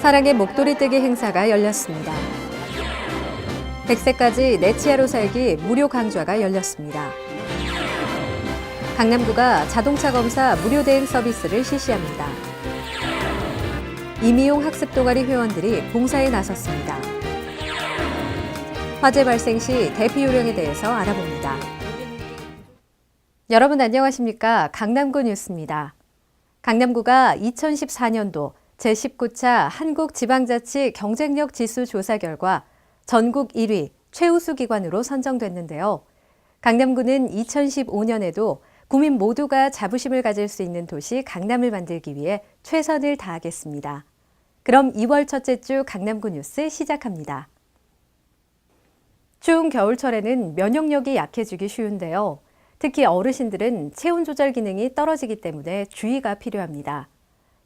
사랑의 목도리 뜨기 행사가 열렸습니다. 100세까지 내 치아로 살기 무료 강좌가 열렸습니다. 강남구가 자동차 검사 무료 대행 서비스를 실시합니다. 이미용 학습 동아리 회원들이 봉사에 나섰습니다. 화재 발생 시 대피 요령에 대해서 알아봅니다. 여러분 안녕하십니까? 강남구 뉴스입니다. 강남구가 2014년도 제19차 한국지방자치 경쟁력 지수 조사 결과 전국 1위 최우수 기관으로 선정됐는데요. 강남구는 2015년에도 구민 모두가 자부심을 가질 수 있는 도시 강남을 만들기 위해 최선을 다하겠습니다. 그럼 2월 첫째 주 강남구 뉴스 시작합니다. 추운 겨울철에는 면역력이 약해지기 쉬운데요. 특히 어르신들은 체온 조절 기능이 떨어지기 때문에 주의가 필요합니다.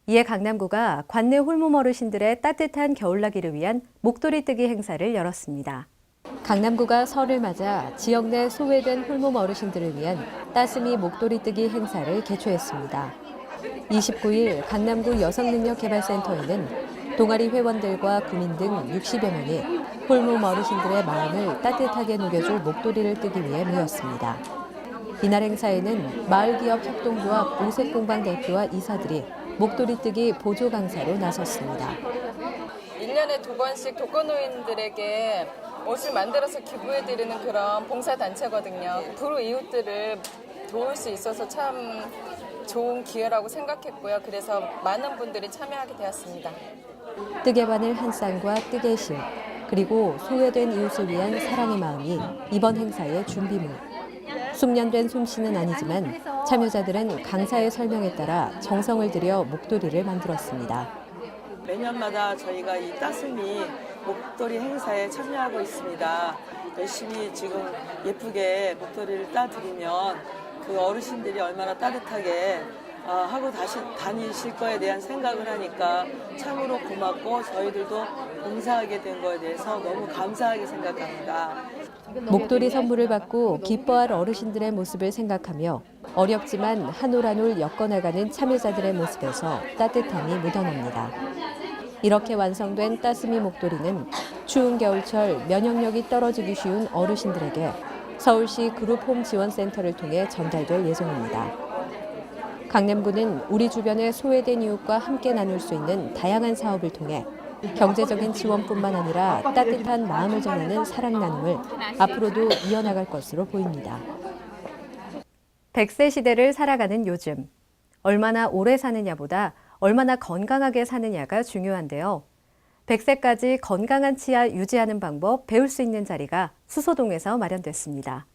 이에 강남구가 관내 홀몸 어르신들의 따뜻한 겨울나기를 위한 목도리 뜨기 행사를 열었습니다. 강남구가 설을 맞아 지역 내 소외된 홀몸 어르신들을 위한 따스미 목도리 뜨기 행사를 개최했습니다. 29일 강남구 여성능력개발센터에는 동아리 회원들과 구민 등 60여 명이 홀몸 어르신들의 마음을 따뜻하게 녹여줄 목도리를 뜨기 위해 모였습니다. 이날 행사에는 마을기업협동조합 오색공방 대표와 이사들이 목도리 뜨기 보조 강사로 나섰습니다. 1년에 2번씩 독거노인들에게 옷을 만들어서 기부해드리는 그런 봉사단체거든요. 불우이웃들을 도울 수 있어서 참 좋은 기회라고 생각했고요. 그래서 많은 분들이 참여하게 되었습니다. 뜨개바늘 한 쌍과 뜨개실, 그리고 소외된 이웃을 위한 사랑의 마음이 이번 행사의 준비물. 숙련된 솜씨는 아니지만 참여자들은 강사의 설명에 따라 정성을 들여 목도리를 만들었습니다. 매년마다 저희가 이 따스미 목도리 행사에 참여하고 있습니다. 열심히 지금 예쁘게 목도리를 따드리면 그 어르신들이 얼마나 따뜻하게 하고 다니실 거에 대한 생각을 하니까 참으로 고맙고 저희들도 봉사하게 된 거에 대해서 너무 감사하게 생각합니다. 목도리 선물을 받고 기뻐할 어르신들의 모습을 생각하며 어렵지만 한 올 한 올 엮어나가는 참여자들의 모습에서 따뜻함이 묻어납니다. 이렇게 완성된 따스미 목도리는 추운 겨울철 면역력이 떨어지기 쉬운 어르신들에게 서울시 그룹홈 지원센터를 통해 전달될 예정입니다. 강남구는 우리 주변의 소외된 이웃과 함께 나눌 수 있는 다양한 사업을 통해 경제적인 지원뿐만 아니라 따뜻한 마음을 전하는 사랑 나눔을 앞으로도 이어나갈 것으로 보입니다. 100세 시대를 살아가는 요즘, 얼마나 오래 사느냐보다 얼마나 건강하게 사느냐가 중요한데요. 100세까지 건강한 치아 유지하는 방법 배울 수 있는 자리가 수서동에서 마련됐습니다.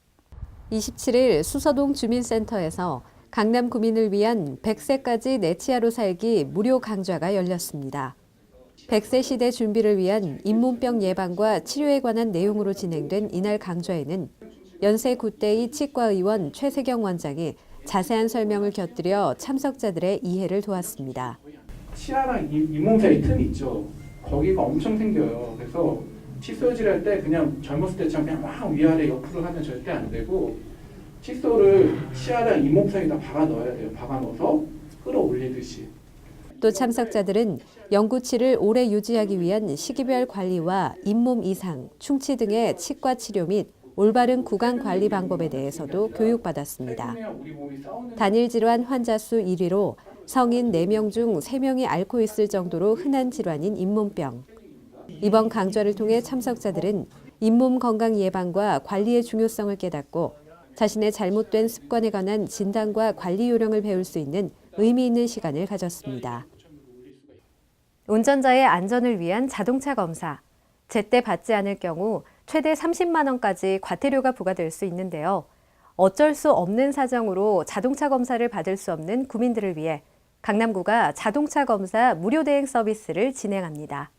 27일 수서동 주민센터에서 강남 구민을 위한 100세까지 내 치아로 살기 무료 강좌가 열렸습니다. 100세 시대 준비를 위한 잇몸병 예방과 치료에 관한 내용으로 진행된 이날 강좌에는 연세 9대의 치과의원 최세경 원장이 자세한 설명을 곁들여 참석자들의 이해를 도왔습니다. 치아랑 잇몸 사이 틈이 있죠. 거기가 엄청 생겨요. 그래서 칫솔질 할 때 그냥 젊었을 때처럼 그냥 막 위아래 옆으로 하면 절대 안 되고 칫솔을 치아랑 잇몸 사이에다 박아 넣어야 돼요. 박아 넣어서 끌어올리듯이. 또 참석자들은 영구치를 오래 유지하기 위한 시기별 관리와 잇몸 이상, 충치 등의 치과 치료 및 올바른 구강 관리 방법에 대해서도 교육받았습니다. 단일 질환 환자 수 1위로 성인 4명 중 3명이 앓고 있을 정도로 흔한 질환인 잇몸병. 이번 강좌를 통해 참석자들은 잇몸 건강 예방과 관리의 중요성을 깨닫고 자신의 잘못된 습관에 관한 진단과 관리 요령을 배울 수 있는 의미 있는 시간을 가졌습니다. 운전자의 안전을 위한 자동차 검사. 제때 받지 않을 경우 최대 30만 원까지 과태료가 부과될 수 있는데요. 어쩔 수 없는 사정으로 자동차 검사를 받을 수 없는 구민들을 위해 강남구가 자동차 검사 무료 대행 서비스를 진행합니다.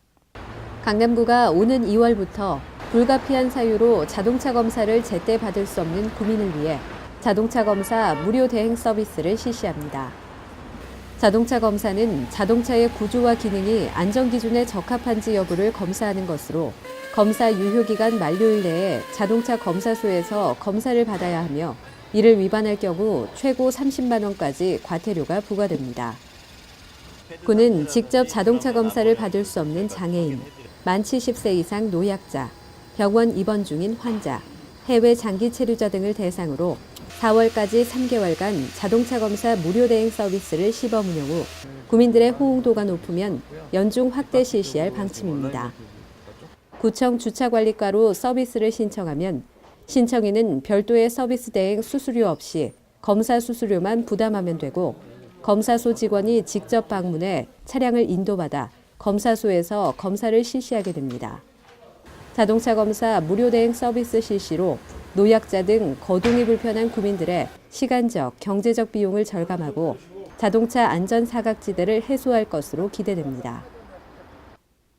강남구가 오는 2월부터 불가피한 사유로 자동차 검사를 제때 받을 수 없는 구민을 위해 자동차 검사 무료 대행 서비스를 실시합니다. 자동차 검사는 자동차의 구조와 기능이 안전기준에 적합한지 여부를 검사하는 것으로 검사 유효기간 만료일 내에 자동차 검사소에서 검사를 받아야 하며 이를 위반할 경우 최고 30만 원까지 과태료가 부과됩니다. 구는 직접 자동차 검사를 받을 수 없는 장애인, 만 70세 이상 노약자, 병원 입원 중인 환자, 해외 장기 체류자 등을 대상으로 4월까지 3개월간 자동차 검사 무료 대행 서비스를 시범 운영 후 구민들의 호응도가 높으면 연중 확대 실시할 방침입니다. 구청 주차관리과로 서비스를 신청하면 신청인은 별도의 서비스 대행 수수료 없이 검사 수수료만 부담하면 되고 검사소 직원이 직접 방문해 차량을 인도받아 검사소에서 검사를 실시하게 됩니다. 자동차 검사 무료 대행 서비스 실시로 노약자 등 거동이 불편한 구민들의 시간적, 경제적 비용을 절감하고 자동차 안전 사각지대를 해소할 것으로 기대됩니다.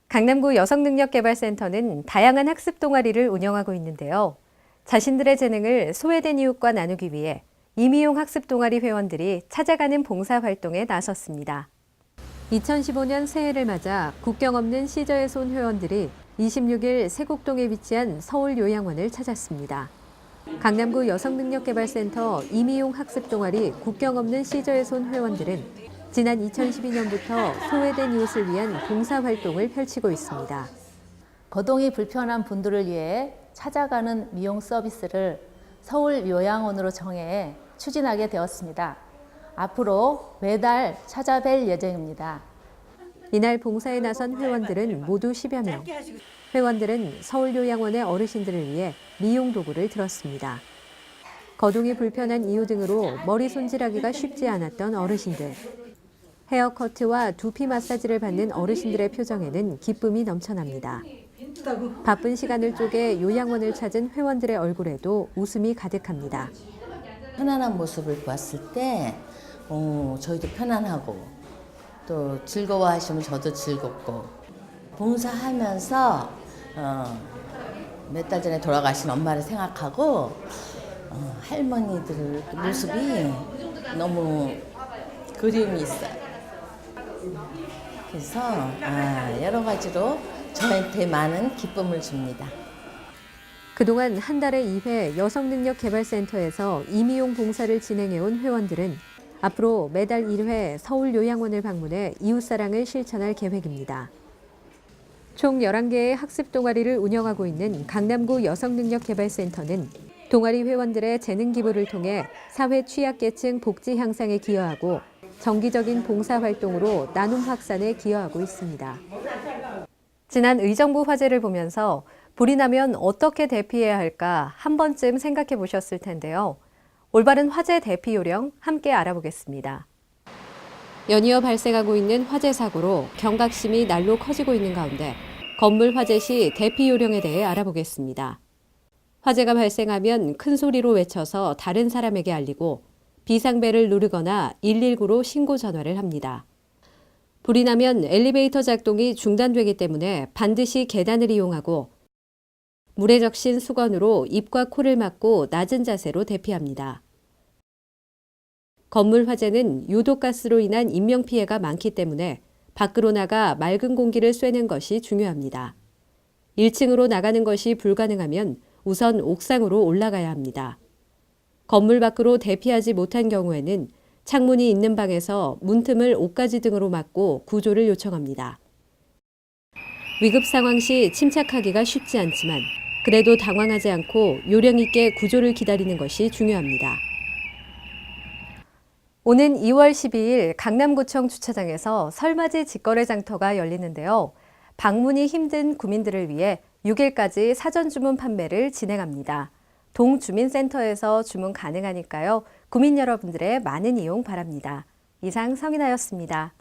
강남구 여성능력개발센터는 다양한 학습 동아리를 운영하고 있는데요. 자신들의 재능을 소외된 이웃과 나누기 위해 임의용 학습 동아리 회원들이 찾아가는 봉사활동에 나섰습니다. 2015년 새해를 맞아 국경 없는 시저의 손 회원들이 26일 세곡동에 위치한 서울요양원을 찾았습니다. 강남구 여성능력개발센터 임의용 학습 동아리 국경 없는 시저의 손 회원들은 지난 2012년부터 소외된 이웃을 위한 봉사활동을 펼치고 있습니다. 거동이 불편한 분들을 위해 찾아가는 미용 서비스를 서울 요양원으로 정해 추진하게 되었습니다. 앞으로 매달 찾아뵐 예정입니다. 이날 봉사에 나선 회원들은 모두 10여 명. 회원들은 서울요양원의 어르신들을 위해 미용 도구를 들었습니다. 거동이 불편한 이유 등으로 머리 손질하기가 쉽지 않았던 어르신들. 헤어커트와 두피 마사지를 받는 어르신들의 표정에는 기쁨이 넘쳐납니다. 바쁜 시간을 쪼개 요양원을 찾은 회원들의 얼굴에도 웃음이 가득합니다. 편안한 모습을 보았을 때 저희도 편안하고 또 즐거워하시면 저도 즐겁고 봉사하면서 몇 달 전에 돌아가신 엄마를 생각하고 할머니들 모습이 너무 그리움이 있어요. 그래서 여러 가지로 저한테 많은 기쁨을 줍니다. 그동안 한 달에 2회 여성능력개발센터에서 임의용 봉사를 진행해온 회원들은 앞으로 매달 1회 서울요양원을 방문해 이웃사랑을 실천할 계획입니다. 총 11개의 학습 동아리를 운영하고 있는 강남구 여성능력개발센터는 동아리 회원들의 재능 기부를 통해 사회 취약계층 복지 향상에 기여하고 정기적인 봉사활동으로 나눔 확산에 기여하고 있습니다. 지난 의정부 화재를 보면서 불이 나면 어떻게 대피해야 할까 한 번쯤 생각해 보셨을 텐데요. 올바른 화재 대피 요령 함께 알아보겠습니다. 연이어 발생하고 있는 화재 사고로 경각심이 날로 커지고 있는 가운데 건물 화재 시 대피 요령에 대해 알아보겠습니다. 화재가 발생하면 큰 소리로 외쳐서 다른 사람에게 알리고 비상벨을 누르거나 119로 신고 전화를 합니다. 불이 나면 엘리베이터 작동이 중단되기 때문에 반드시 계단을 이용하고 물에 적신 수건으로 입과 코를 막고 낮은 자세로 대피합니다. 건물 화재는 유독가스로 인한 인명피해가 많기 때문에 밖으로 나가 맑은 공기를 쐬는 것이 중요합니다. 1층으로 나가는 것이 불가능하면 우선 옥상으로 올라가야 합니다. 건물 밖으로 대피하지 못한 경우에는 창문이 있는 방에서 문틈을 옷가지 등으로 막고 구조를 요청합니다. 위급 상황 시 침착하기가 쉽지 않지만 그래도 당황하지 않고 요령 있게 구조를 기다리는 것이 중요합니다. 오는 2월 12일 강남구청 주차장에서 설맞이 직거래 장터가 열리는데요. 방문이 힘든 구민들을 위해 6일까지 사전 주문 판매를 진행합니다. 동주민센터에서 주문 가능하니까요. 구민 여러분들의 많은 이용 바랍니다. 이상 성인아였습니다.